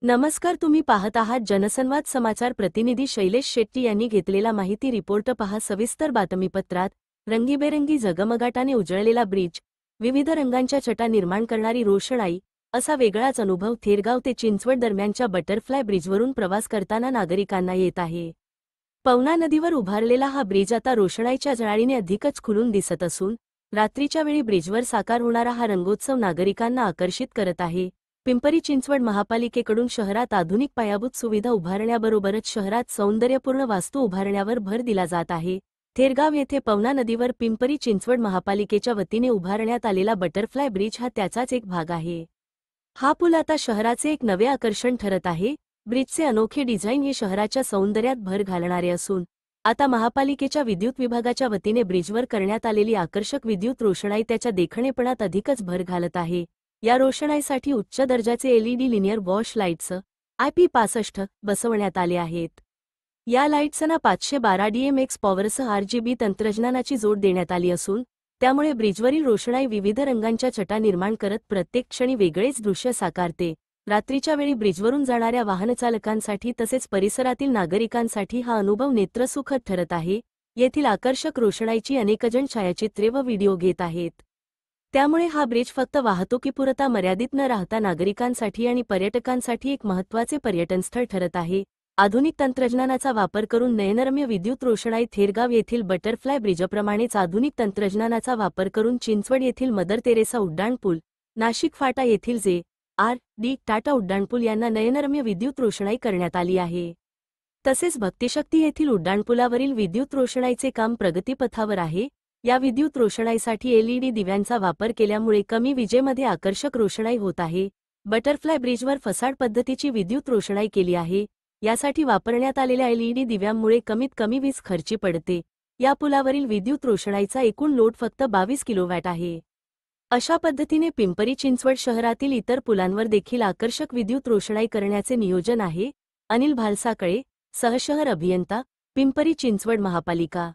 नमस्कार, तुम्ही पाहत आहात जनसंवाद समाचार. प्रतिनिधी शैलेश शेट्टी यांनी घेतलेला माहिती रिपोर्ट पहा सविस्तर बातमीपत्रात. रंगीबेरंगी झगमगाटाने उजळलेला ब्रिज, विविध रंगांच्या छटा निर्माण करणारी रोषणाई, असा वेगळाच अनुभव थेरगाव ते चिंचवड दरम्यानच्या बटरफ्लाय ब्रिजवरून प्रवास करताना नागरिकांना येत आहे. पवना नदीवर उभारलेला हा ब्रिज आता रोषणाईच्या झळाळीने अधिकच खुलून दिसत असून रात्रीच्या वेळी ब्रिजवर साकार होणारा हा रंगोत्सव नागरिकांना आकर्षित करत आहे. पिंपरी चिंचवड महापालिकेकडून शहरात आधुनिक पायाभूत सुविधा उभारण्याबरोबरच शहरात सौंदर्यपूर्ण वास्तू उभारण्यावर भर दिला जात आहे. थेरगाव येथे पवना नदीवर पिंपरी चिंचवड महापालिकेच्या वतीने उभारण्यात आलेला बटरफ्लाय ब्रिज हा त्याचाच एक भाग आहे. हा पूल आता शहराचे एक नवे आकर्षण ठरत आहे. ब्रिजचे अनोखे डिझाईन हे शहराच्या सौंदर्यात भर घालणारे असून आता महापालिकेच्या विद्युत विभागाच्या वतीने ब्रिजवर करण्यात आलेली आकर्षक विद्युत रोषणाई त्याच्या देखणेपणात अधिकच भर घालत आहे. या रोषणाईसाठी उच्च दर्जाचे LED linear wash lights IP65 बसवण्यात आले आहेत. या लाईट्सना 512 DMX पॉवरसह RGB तंत्रज्ञानाची जोड देण्यात आली असून त्यामुळे ब्रिजवरील रोषणाई विविध रंगांच्या छटा निर्माण करत प्रत्येक क्षणी वेगळेच दृश्य साकारते. रात्रीच्या वेळी ब्रिजवरून जाणाऱ्या वाहनचालकांसाठी तसेच परिसरातील नागरिकांसाठी हा अनुभव नेत्रसुखद ठरत आहे. येथील आकर्षक रोषणाईची अनेकजण छायाचित्रे व व्हिडिओ घेत आहेत. त्यामुळे हा ब्रिज फक्त वाहतुकीपुरता मर्यादित न राहता नागरिकांसाठी आणि पर्यटकांसाठी एक महत्त्वाचे पर्यटनस्थळ ठरत आहे. आधुनिक तंत्रज्ञानाचा वापर करून नयनरम्य विद्युत रोषणाई थेरगाव येथील बटरफ्लाय ब्रिजप्रमाणेच आधुनिक तंत्रज्ञानाचा वापर करून चिंचवड येथील मदर तेरेसा उड्डाणपूल, नाशिक फाटा येथील JRD टाटा उड्डाणपूल यांना नयनरम्य विद्युत रोषणाई करण्यात आली आहे. तसेच भक्तिशक्ती येथील उड्डाणपुलावरील विद्युत रोषणाईचे काम प्रगतीपथावर आहे. या विद्युत रोषणाईसाठी LED दिव्यांचा वापर केल्यामुळे कमी विजेमध्ये आकर्षक रोषणाई होत आहे. बटरफ्लाय ब्रिजवर फसाड पद्धतीची विद्युत रोषणाई केली आहे. यासाठी वापरण्यात आलेल्या LED दिव्यांमुळे कमीत कमी वीज खर्ची पडते. या पुलावरील विद्युत रोषणाईचा एकूण लोड फक्त 22 किलोवॅट आहे. अशा पद्धतीने पिंपरी चिंचवड शहरातील इतर पुलांवर देखील आकर्षक विद्युत रोषणाई करण्याचे नियोजन आहे. अनिल भालसाकळे, सहशहर अभियंता, पिंपरी चिंचवड महापालिका.